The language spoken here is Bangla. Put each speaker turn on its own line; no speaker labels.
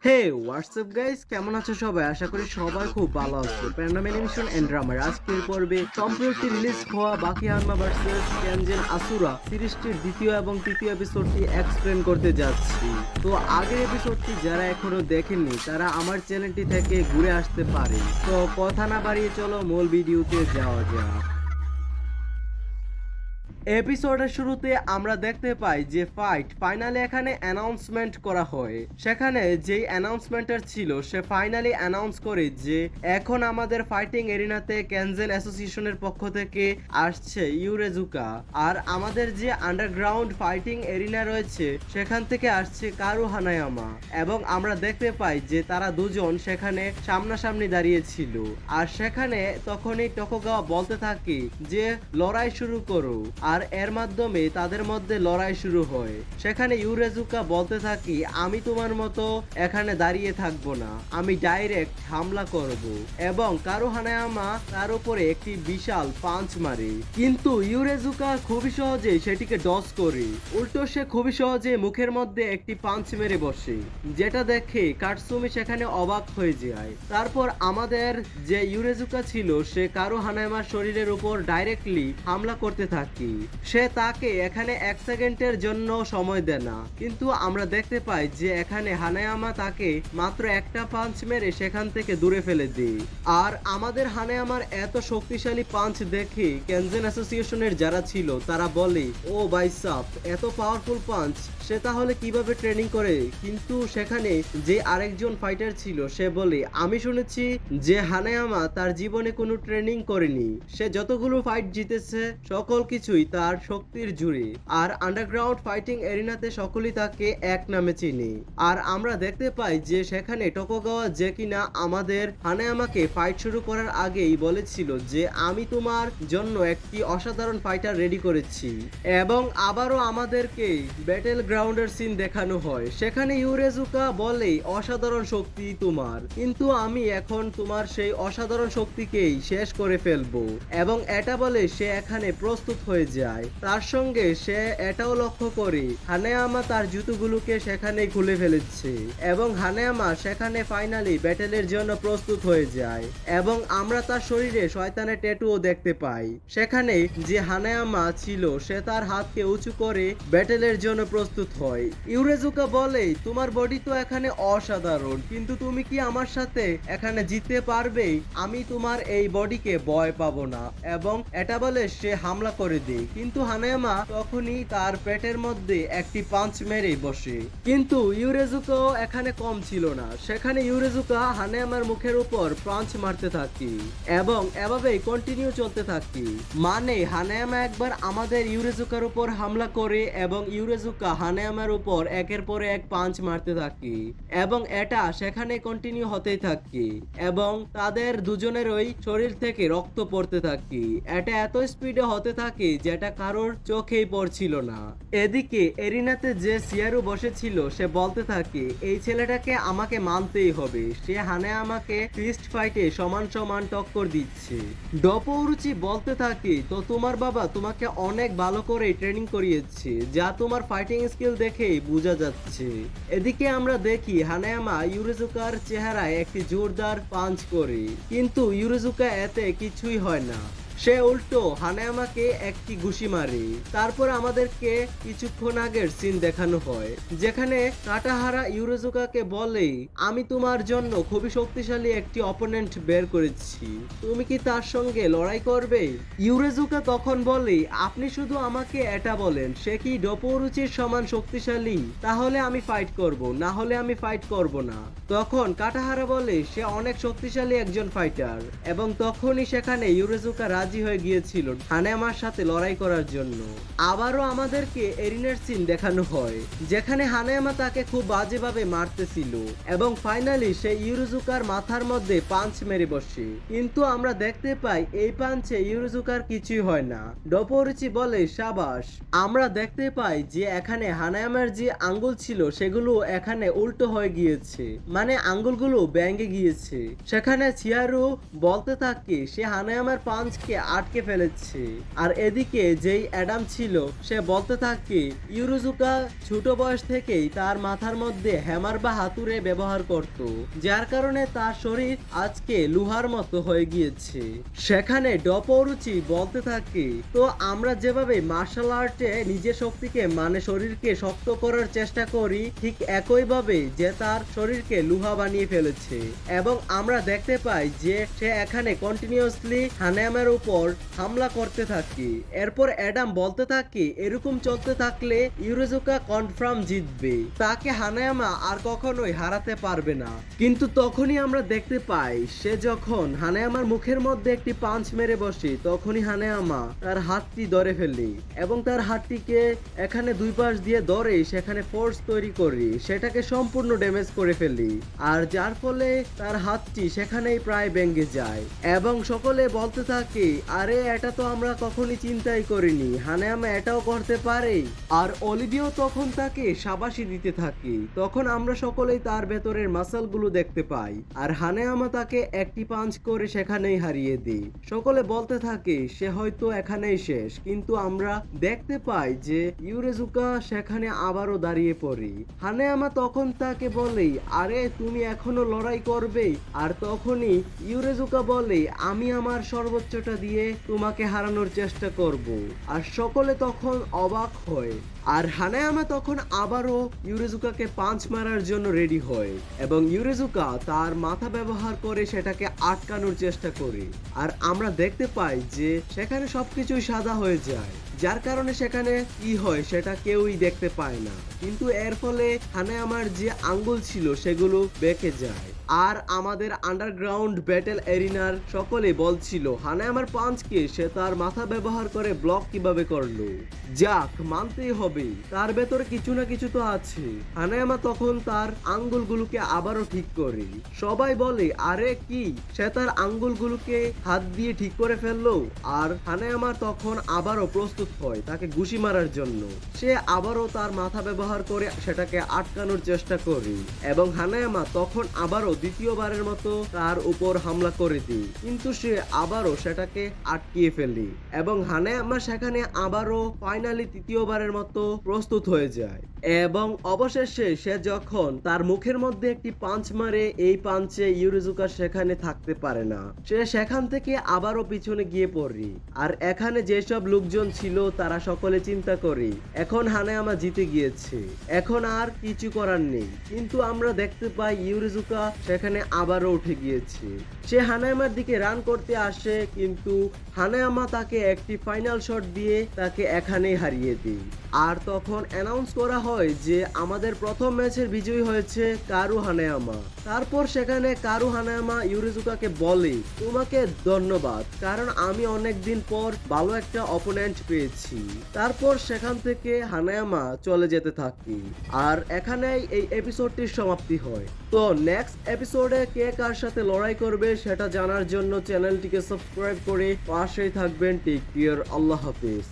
হে হোয়াটসঅ্যাপ গাইস, কেমন আছো সবাই? আশা করি সবাই খুব ভালো আছো। প্যান্ডাম অ্যানিমেশন এন্ড ড্রামার আজকের পর্বে সম্প্রতি রিলিজ হওয়া বাকি হানমা ভার্সেস কেনজেন আসুরা সিরিজটির দ্বিতীয় এবং তৃতীয় এপিসোডটি এক্সপ্লেন করতে যাচ্ছি। তো আগের এপিসোডটি যারা এখনো দেখেননি তারা আমার চ্যানেলটি থেকে ঘুরে আসতে পারে। তো কথা না বাড়িয়ে চলো মূল ভিডিওতে যাওয়া যাক। এপিসোডের শুরুতে আমরা দেখতে পাই যে ফাইনালি এখানে অ্যানাউন্সমেন্ট করা হয়। সেখানে যেই অ্যানাউন্সমেন্টার ছিল সে ফাইনালি অ্যানাউন্স করে যে এখন আমাদের ফাইটিং এরিনাতে কেনজেন অ্যাসোসিয়েশনের পক্ষ থেকে আসছে ইউরেজুকা, আর আমাদের যে আন্ডারগ্রাউন্ড ফাইটিং এরিনা রয়েছে সেখান থেকে আসছে কারু হানায়ামা। এবং আমরা দেখতে পাই যে তারা দুজন সেখানে সামনাসামনি দাঁড়িয়েছিল, আর সেখানে তখনই টোকুগাওয়া বলতে থাকে যে লড়াই শুরু করো, আর এর মাধ্যমে তাদের মধ্যে লড়াই শুরু হয়। সেখানে ইউরেজুকা বলতে থাকি আমি তোমার মতো এখানে দাঁড়িয়ে থাকবো না, আমি ডাইরেক্ট হামলা করব। এবং কারু হানায়ামা তার উপরে একটি বিশাল পাঞ্চ মারে, কিন্তু ইউরেজুকা খুবই সহজে সেটিকে ডজ করে। উল্টো সে খুবই সহজে মুখের মধ্যে একটি পাঞ্চ মেরে বসে, যেটা দেখে কাটসুমি সেখানে অবাক হয়ে যায়। তারপর আমাদের যে ইউরেজুকা ছিল সে কারু হানায়ামার শরীরের উপর ডাইরেক্টলি হামলা করতে থাকে। সে তাকে এখানে এক সেকেন্ডের জন্য সময় দেয় না, কিন্তু আমরা দেখতে পাই যে এখানে হানায়ামা তাকে মাত্র একটা পাঞ্চ মেরে সেখান থেকে দূরে ফেলে দেয়। আর আমাদের হানায়ামার এত শক্তিশালী পাঞ্চ দেখে কেনজেন অ্যাসোসিয়েশনের যারা ছিল তারা বলে, ও বাইসাপ, এত পাওয়ারফুল পাঞ্চ সে তাহলে কিভাবে ট্রেনিং করে? কিন্তু সেখানে যে আরেকজন ফাইটার ছিল সে বলে, আমি শুনেছি যে হানায়ামা তার জীবনে কোনো ট্রেনিং করেনি, সে যতগুলো ফাইট জিতেছে সকল কিছুই তার শক্তির জুড়ে। আর আন্ডারগ্রাউন্ড ফাইটিং এরিনাতে সকলেই তাকে এক নামে চিনি। আর আমরা দেখতে পাই যে সেখানে টোকুগাওয়া যে কিনা আমাদের হানায়ামাকে ফাইট শুরু করার আগেই বলেছিল যে আমি তোমার জন্য একটি অসাধারণ ফাইটার রেডি করেছি। এবং আবারও আমাদেরকে ব্যাটেল গ্রাউন্ডের সিন দেখানো হয়। সেখানে ইউরেজুকা বলে অসাধারণ শক্তি তোমার, কিন্তু আমি এখন তোমার সেই অসাধারণ শক্তিকেই শেষ করে ফেলবো। এবং এটা বলে সে এখানে প্রস্তুত হয়ে যায়। তার সঙ্গে সে এটাও লক্ষ্য করে হানায়ামা তার জুতোগুলোকে সেখানে খুলে ফেলেছে, এবং হানায়ামা সেখানে ফাইনালি ব্যাটেলের জন্য প্রস্তুত হয়ে যায়। এবং আমরা তার শরীরে শয়তানের ট্যাটুও দেখতে পাই। সেখানে যে হানায়ামা ছিল সে তার হাতকে উঁচু করে ব্যাটেলের জন্য প্রস্তুত হয়। ইউরেজুকা বলে তোমার বডি তো এখানে অসাধারণ, কিন্তু তুমি কি আমার সাথে এখানে জিততে পারবে? আমি তোমার এই বডিকে ভয় পাবো না। এবং এটা বলে সে হামলা করে দেয়, কিন্তু হানায়ামা তখনই তার পেটের মধ্যে একটি পাঞ্চ মেরে বসে। কিন্তু ইউরেজুকাও এখানে কম ছিল না। সেখানে ইউরেজুকা হানায়ামার মুখের উপর পাঞ্চ মারতে থাকে, এবং এভাবেই কন্টিনিউ চলতে থাকে। মানে হানায়ামা একবার আমাদের ইউরেজুকার উপর হামলা করে এবং ইউরেজুকা হানায়ামার উপর একের পর এক পাঞ্চ মারতে থাকে, এবং এটা সেখানে কন্টিনিউ হতেই থাকে। এবং তাদের দুজনেরই শরীর থেকে রক্ত পড়তে থাকে। এটা এত স্পিডে হতে থাকে যেটা কারোর চোখেই পড়ছিল না। এদিকে এরিনাতে যে সিয়ারু বসেছিল সে বলতে থাকে এই ছেলেটাকে আমাকে মানতেই হবে, সে হানায়ামাকে ফিস্ট ফাইটে সমান সমান টক্কর দিচ্ছে। ডপৌরুচি বলতে থাকে তো তোমার বাবা তোমাকে অনেক ভালো করে ট্রেনিং করিয়েছে, যা তোমার ফাইটিং স্কিল দেখেই বোঝা যাচ্ছে। এদিকে আমরা দেখি হানায়ামা ইউরেজুকার চেহারায় একটি জোরদার পাঞ্চ করে, কিন্তু ইউরেজুকা এতে কিছুই হয় না। সে উল্টো হানায়ামাকে একটি ঘুষি মারে। তারপর আমাদেরকে কিছুক্ষণ আগের সিন দেখানো হয়, যেখানে কাটাহারা ইউরেজুকাকে বলে আমি তোমার জন্য খুবই শক্তিশালী একটি অপোনেন্ট বের করেছি, তুমি কি তার সঙ্গে লড়াই করবে? ইউরেজুকা তখন বলে আপনি শুধু আমাকে এটা বলেন সে কি ডপৌরুচির সমান শক্তিশালী, তাহলে আমি ফাইট করব, না হলে আমি ফাইট করব না। তখন কাটাহারা বলে সে অনেক শক্তিশালী একজন ফাইটার, এবং তখনই সেখানে ইউরেজুকা রাজি হয়ে গিয়েছিল হানায়ামার সাথে লড়াই করার জন্য। আবারও আমাদেরকে এরিনার সিন দেখানো হয়, যেখানে হানায়ামা তাকে খুব বাজেভাবে মারতেছিল, এবং ফাইনালি সে ইউরেজুকার মাথার মধ্যে পাঞ্চ মেরে বসে। কিন্তু আমরা দেখতে পাই এই পাঞ্চে ইউরেজুকার কিছুই হয় না। ডপৌরুচি বলে সাবাস। আমরা দেখতে পাই যে এখানে হানায়ামার যে আঙ্গুল ছিল সেগুলো এখানে উল্টো হয়ে গিয়েছে, মানে আঙ্গুলগুলো ভেঙে গিয়েছে। সেখানে চিয়ারু বলতে থাকে সে হানায়ামার পাঞ্চকে আটকে ফেলেছে। আর এদিকে যেই অ্যাডাম ছিল সে বলতে থাকে ইউরুজুকা ছোট বয়স থেকেই তার মাথার মধ্যে হ্যামার বা হাতুড়ে ব্যবহার করত, যার কারণে তার শরীর আজকে লোহার মতো হয়ে গিয়েছে। সেখানে ডপৌরুচি বলতে থাকে তো আমরা যেভাবে মার্শাল আর্টে নিজের শক্তিকে মানে শরীরকে শক্ত করার চেষ্টা করি, ঠিক একইভাবে যে তার শরীরকে লোহা বানিয়ে ফেলেছে। এবং আমরা দেখতে পাই যে সে এখানে কন্টিনিউয়াসলি হানেয়ামার উপর হামলা করতে থাকে। এরপর অ্যাডাম বলতে থাকে এরকম চলতে থাকলে ইউরুজুকা কনফার্ম জিতবে, তাকে হানেয়ামা আর কখনোই হারাতে পারবে না। কিন্তু তখনই আমরা দেখতে পাই সে যখন হানেয়ামার মুখের মধ্যে একটি পাঞ্চ মেরে বসে, তখনই হানেয়ামা তার হাতটি ধরে ফেলে এবং তার হাতটিকে এখানে দুই পাশ দিয়ে ধরে সেখানে ফোর্স তৈরি করে সেটাকে সম্পূর্ণ ড্যামেজ করে ফেলি, আর যার ফলে তার হাতটি সেখানেই প্রায় ভেঙে যায়। এবং সকলে বলতে থাকে আরে এটা তো আমরা কখনই চিন্তাই করিনি, হানেয়ামা এটাও করতে পারে। আর অলিভিও তখন তাকে শাবাশি দিতে থাকে। তখন আমরা সকলেই তার ভেতরের মাসলগুলো দেখতে পাই, আর হানেয়ামা তাকে একটি পাঞ্চ করে সেখানেই হারিয়ে দিই। সকলে বলতে থাকে সে হয়তো এখানেই শেষ, কিন্তু আমরা দেখতে পাই যে ইউরুজুকা সেখানে আবারও দাঁড়িয়ে পড়ি। হানেয়ামা তখন তাকে বলে আরে তুমি এখনো লড়াই করবে, আর তখনই ইউরুজুকা বলে আমি আমার সর্বোচ্চটা দিয়ে তোমাকে হারানোর চেষ্টা করব। আর সকলে তখন অবাক হয়, আর হানেয়ামা তখন আবারও ইউরুজুকাকে পাঞ্চ মারার জন্য রেডি হয় এবং ইউরুজুকা তার মাথা ব্যবহার করে সেটাকে আটকানোর চেষ্টা করে। আর আমরা দেখতে পাই যে সেখানে সবকিছুই সাদা হয়ে যায়, যার কারণে সেখানে কি হয় সেটা কেউই দেখতে পায় না। কিন্তু এর ফলে হানেয়ামার যে আঙ্গুল ছিল সেগুলো বেঁকে যায়। আর আমাদের আন্ডারগ্রাউন্ড ব্যাটেল এরিনার সকলে বলছিল হানেয়ামার পাঞ্চকে সে তার মাথা ব্যবহার করে ব্লক কিভাবে করলো। যাক, মানতেই হবে তার ভেতরে কিছু না কিছু তো আছে। হানেয়ামা তখন তার আঙ্গুলগুলোকে আবারও ঠিক করে। সবাই বলে আরে কি, সে তার আঙ্গুলগুলোকে হাত দিয়ে ঠিক করে ফেললো। আর হানেয়ামা তখন আবারও প্রস্তুত হয় তাকে ঘুষি মারার জন্য। সে আবারও তার মাথা ব্যবহার করে সেটাকে আটকানোর চেষ্টা করে এবং হানেয়ামা তখন আবারও দ্বিতীয়বারের মতো তার উপর হামলা করে দিই, কিন্তু সে আবারও সেটাকে আটকিয়ে ফেলি এবং হানেয়ামা সেখানে আবারও ফাইনালি তৃতীয়বারের মতো প্রস্তুত হয়ে যায়। এবং অবশেষে সে যখন তার মুখের মধ্যে একটি পাঞ্চ মারে, এই পাঞ্চে ইউরুজুকা সেখানে থাকতে পারে না, সে সেখান থেকে আবারও পিছনে গিয়ে পড়ি। আর এখানে যেসব লোকজন ছিল তারা সকলে চিন্তা করে এখন হানেয়ামা জিতে গিয়েছে, এখন আর কিছু করার নেই। কিন্তু আমরা দেখতে পাই ইউরুজুকা সেখানে আবারও উঠে গিয়েছে। সে হানেয়ামার দিকে রান করতে আসে, কিন্তু হানেয়ামা তাকে একটি ফাইনাল শট দিয়ে তাকে এখানেই হারিয়ে দেয়। আর তখন অ্যানাউন্স করা হয় যে আমাদের প্রথম ম্যাচের বিজয়ী হয়েছে কারু হানেয়ামা। তারপর সেখানে কারু হানেয়ামা ইউরুজুকাকে বলে তোমাকে ধন্যবাদ, কারণ আমি অনেকদিন পর ভালো একটা অপোনেন্ট পেয়েছি। তারপর সেখান থেকে হানেয়ামা চলে যেতে থাকি। আর এখানেই এই এপিসোডটির সমাপ্তি হয়। তো নেক্সট এপিসোডে কে কার সাথে লড়াই করবে সেটা জানার জন্য চ্যানেলটিকে সাবস্ক্রাইব করে পাশেই থাকবেন। টেক কেয়ার, আল্লাহ হাফেজ।